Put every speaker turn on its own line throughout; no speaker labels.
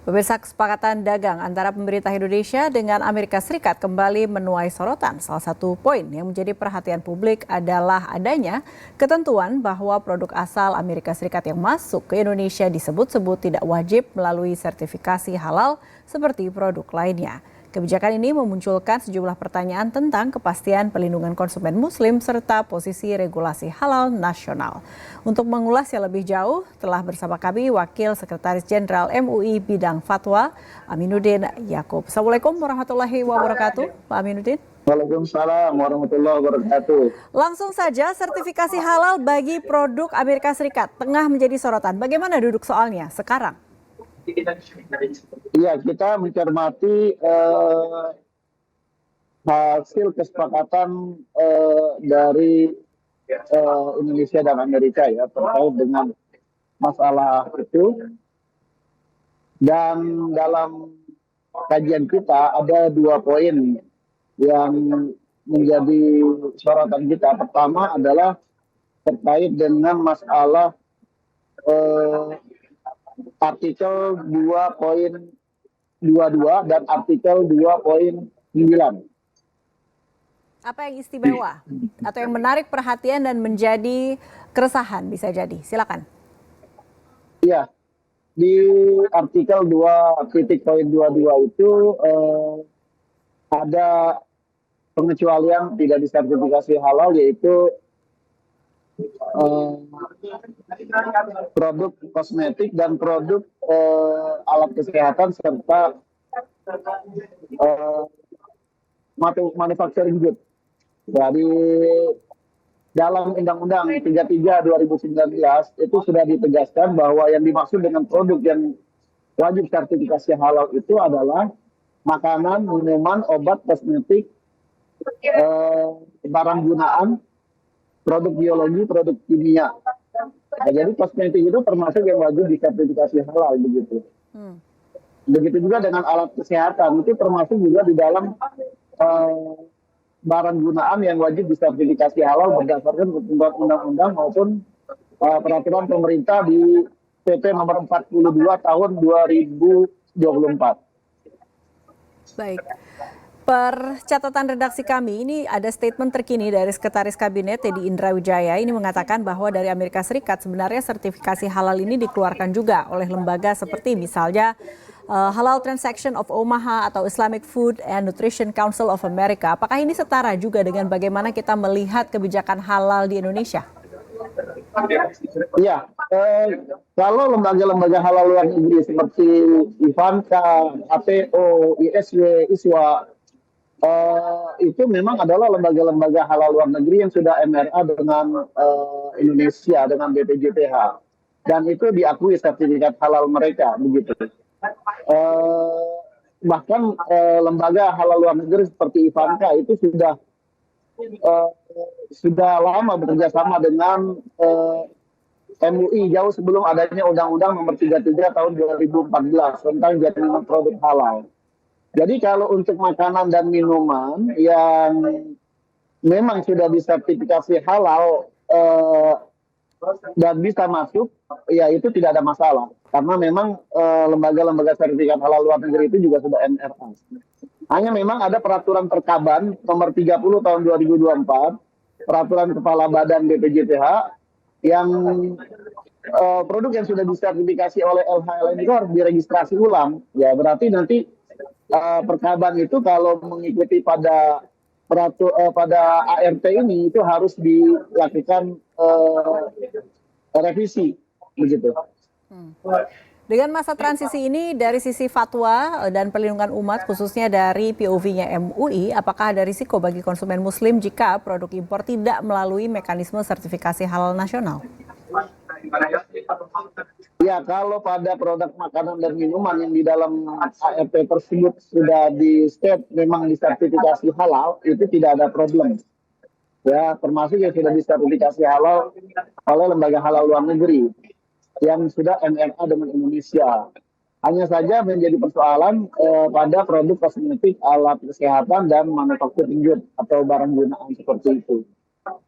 Pemirsa, kesepakatan dagang antara pemerintah Indonesia dengan Amerika Serikat kembali menuai sorotan. Salah satu poin yang menjadi perhatian publik adalah adanya ketentuan bahwa produk asal Amerika Serikat yang masuk ke Indonesia disebut-sebut tidak wajib melalui sertifikasi halal seperti produk lainnya. Kebijakan ini memunculkan sejumlah pertanyaan tentang kepastian pelindungan konsumen muslim serta posisi regulasi halal nasional. Untuk mengulasnya lebih jauh, telah bersama kami Wakil Sekretaris Jenderal MUI Bidang Fatwa, Aminuddin Yaakob. Assalamualaikum warahmatullahi wabarakatuh, Pak Aminuddin.
Waalaikumsalam warahmatullahi wabarakatuh.
Langsung saja, sertifikasi halal bagi produk Amerika Serikat tengah menjadi sorotan. Bagaimana duduk soalnya sekarang?
Iya, kita mencermati hasil kesepakatan dari Indonesia dan Amerika ya terkait dengan masalah itu. Dan dalam kajian kita ada 2 poin yang menjadi sorotan kita. Pertama adalah terkait dengan masalah artikel 2.22 dan artikel 2.9.
Apa yang istimewa atau yang menarik perhatian dan menjadi keresahan bisa jadi? Silakan.
Iya, di artikel 2.22 itu ada pengecualian tidak disertifikasi halal, yaitu produk kosmetik dan produk alat kesehatan serta manufacturing good. Jadi dalam Undang-Undang 33 2019 itu sudah ditegaskan bahwa yang dimaksud dengan produk yang wajib sertifikasi halal itu adalah makanan, minuman, obat, kosmetik, barang gunaan, produk biologi, produk kimia. Nah, jadi kosmetik itu termasuk yang wajib disertifikasi halal begitu. Begitu juga dengan alat kesehatan, itu termasuk juga di dalam barang gunaan yang wajib disertifikasi halal berdasarkan ketentuan undang-undang maupun peraturan pemerintah di PP nomor 42 tahun 2024.
Baik. Per catatan redaksi kami, ini ada statement terkini dari Sekretaris Kabinet Teddy Indra Wijaya. Ini mengatakan bahwa dari Amerika Serikat sebenarnya sertifikasi halal ini dikeluarkan juga oleh lembaga seperti misalnya Halal Transaction of Omaha atau Islamic Food and Nutrition Council of America. Apakah ini setara juga dengan bagaimana kita melihat kebijakan halal di Indonesia?
Iya, kalau lembaga-lembaga halal luar negeri seperti IFANCA, APO, ISW, ISWA, itu memang adalah lembaga-lembaga halal luar negeri yang sudah MRA dengan Indonesia, dengan BPJPH. Dan itu diakui sertifikat halal mereka, begitu. Bahkan lembaga halal luar negeri seperti IFANCA itu sudah lama bekerja sama dengan MUI jauh sebelum adanya Undang-Undang Nomor 33 Tahun 2014 tentang jaminan produk halal. Jadi kalau untuk makanan dan minuman yang memang sudah disertifikasi halal dan bisa masuk, ya itu tidak ada masalah. Karena memang lembaga-lembaga sertifikat halal luar negeri itu juga sudah MRA. Hanya memang ada peraturan Perkaban nomor 30 tahun 2024, peraturan Kepala Badan BPJPH, yang produk yang sudah disertifikasi oleh LHLN itu harus diregistrasi ulang. Ya berarti nanti Perkaban itu kalau mengikuti pada ART ini itu harus dilakukan revisi, begitu.
Dengan masa transisi ini dari sisi fatwa dan perlindungan umat khususnya dari POV-nya MUI, apakah ada risiko bagi konsumen muslim jika produk impor tidak melalui mekanisme sertifikasi halal nasional?
Ya, kalau pada produk makanan dan minuman yang di dalam ART tersebut sudah di-state memang disertifikasi halal, itu tidak ada problem. Ya, termasuk yang sudah disertifikasi halal oleh lembaga halal luar negeri yang sudah MRA dengan Indonesia. Hanya saja menjadi persoalan pada produk kosmetik, alat kesehatan, dan manufacturing good atau barang gunaan seperti itu.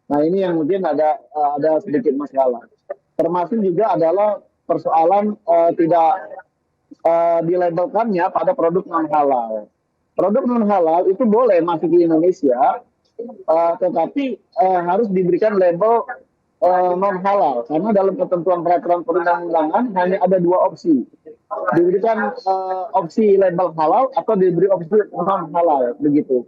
Nah, ini yang mungkin ada sedikit masalah. Termasuk juga adalah persoalan tidak dilabelkannya pada produk non halal. Produk non halal itu boleh masuk di Indonesia, tetapi harus diberikan label non halal karena dalam ketentuan peraturan perundang-undangan hanya ada dua opsi, diberikan opsi label halal atau diberi opsi non halal begitu.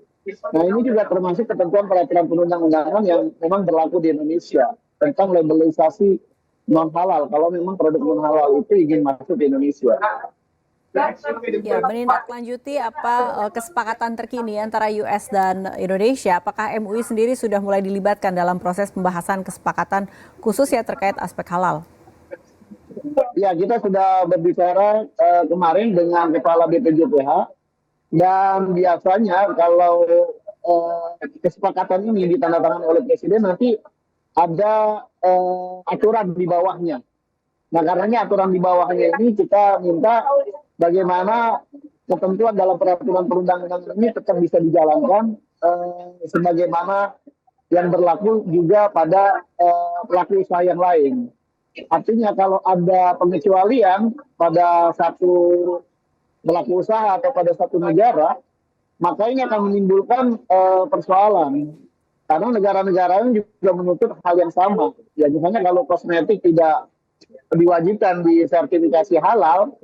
Nah ini juga termasuk ketentuan peraturan perundang-undangan yang memang berlaku di Indonesia tentang labelisasi non halal kalau memang produk non halal itu ingin masuk di Indonesia.
Ya, menindaklanjuti apa kesepakatan terkini antara US dan Indonesia, apakah MUI sendiri sudah mulai dilibatkan dalam proses pembahasan kesepakatan khusus ya terkait aspek halal?
Ya, kita sudah berbicara kemarin dengan Kepala BPJPH dan biasanya kalau kesepakatan ini ditandatangani oleh Presiden nanti ada aturan di bawahnya. Nah, karenanya aturan di bawahnya ini kita minta bagaimana ketentuan dalam peraturan perundang-undangan ini tetap bisa dijalankan sebagaimana yang berlaku juga pada pelaku usaha yang lain. Artinya kalau ada pengecualian pada satu pelaku usaha atau pada satu negara, maka ini akan menimbulkan persoalan. Karena negara-negara ini juga menuntut hal yang sama. Ya, misalnya kalau kosmetik tidak diwajibkan di sertifikasi halal,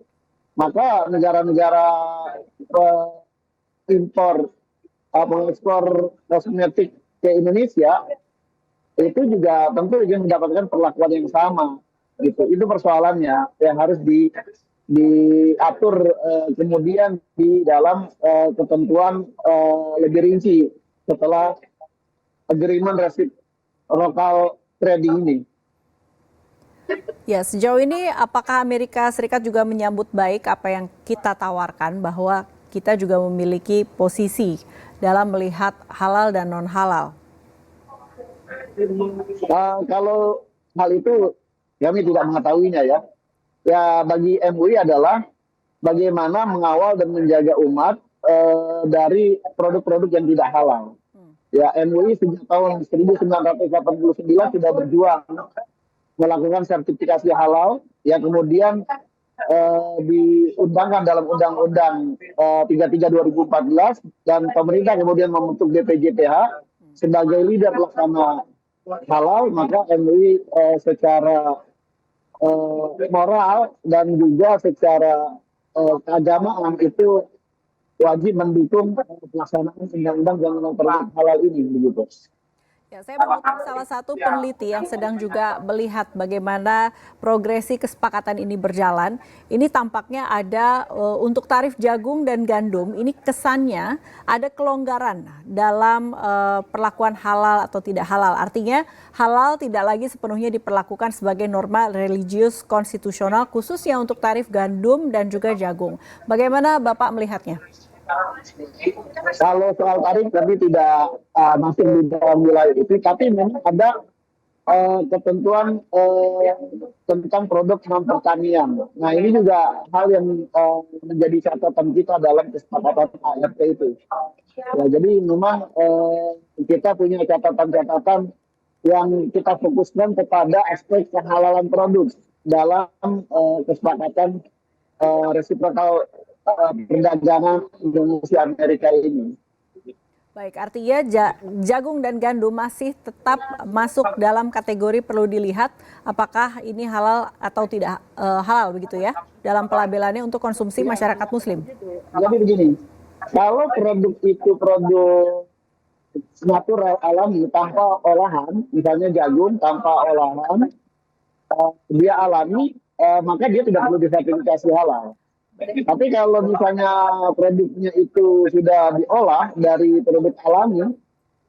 maka negara-negara impor mengekspor kosmetik ke Indonesia itu juga tentu ingin mendapatkan perlakuan yang sama gitu. Itu persoalannya yang harus diatur kemudian di dalam ketentuan lebih rinci setelah agreement reciprocal trading ini.
Ya, sejauh ini apakah Amerika Serikat juga menyambut baik apa yang kita tawarkan bahwa kita juga memiliki posisi dalam melihat halal dan non halal?
Kalau hal itu kami tidak mengetahuinya ya. Ya bagi MUI adalah bagaimana mengawal dan menjaga umat dari produk-produk yang tidak halal. Ya MUI sejak tahun 1989 sudah berjuang melakukan sertifikasi halal yang kemudian diundangkan dalam Undang-Undang 33 2014 dan pemerintah kemudian membentuk BPJPH sebagai leader pelaksana halal, maka MUI secara moral dan juga secara keagamaan itu wajib mendukung pelaksanaan undang-undang yang produk halal ini begitu.
Ya, saya mengutip salah satu peneliti yang sedang juga melihat bagaimana progresi kesepakatan ini berjalan. Ini tampaknya ada untuk tarif jagung dan gandum, ini kesannya ada kelonggaran dalam perlakuan halal atau tidak halal. Artinya halal tidak lagi sepenuhnya diperlakukan sebagai norma religius konstitusional khususnya untuk tarif gandum dan juga jagung. Bagaimana Bapak melihatnya?
Kalau soal tarif kami tidak masuk di dalam wilayah itu, tapi memang ada ketentuan tentang produk non pertanian. Nah ini juga hal yang menjadi catatan kita dalam kesepakatan ART itu. Ya, jadi memang kita punya catatan-catatan yang kita fokuskan kepada aspek kehalalan produk dalam kesepakatan resiprokal perdagangan Indonesia Amerika ini.
Baik, artinya jagung dan gandum masih tetap masuk dalam kategori perlu dilihat apakah ini halal atau tidak halal begitu ya dalam pelabelannya untuk konsumsi masyarakat Muslim.
Jadi begini, kalau produk itu produk natural alami tanpa olahan, misalnya jagung tanpa olahan, dia alami, maka dia tidak perlu disertifikasi halal. Tapi kalau misalnya produknya itu sudah diolah dari produk alami,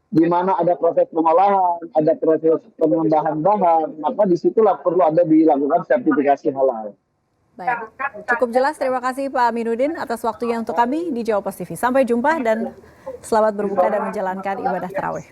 di mana ada proses pengolahan, ada proses penambahan bahan, maka disitulah perlu ada dilakukan sertifikasi halal.
Baik, cukup jelas. Terima kasih Pak Aminuddin atas waktunya untuk kami di Jawa Post TV. Sampai jumpa dan selamat berbuka dan menjalankan ibadah tarawih.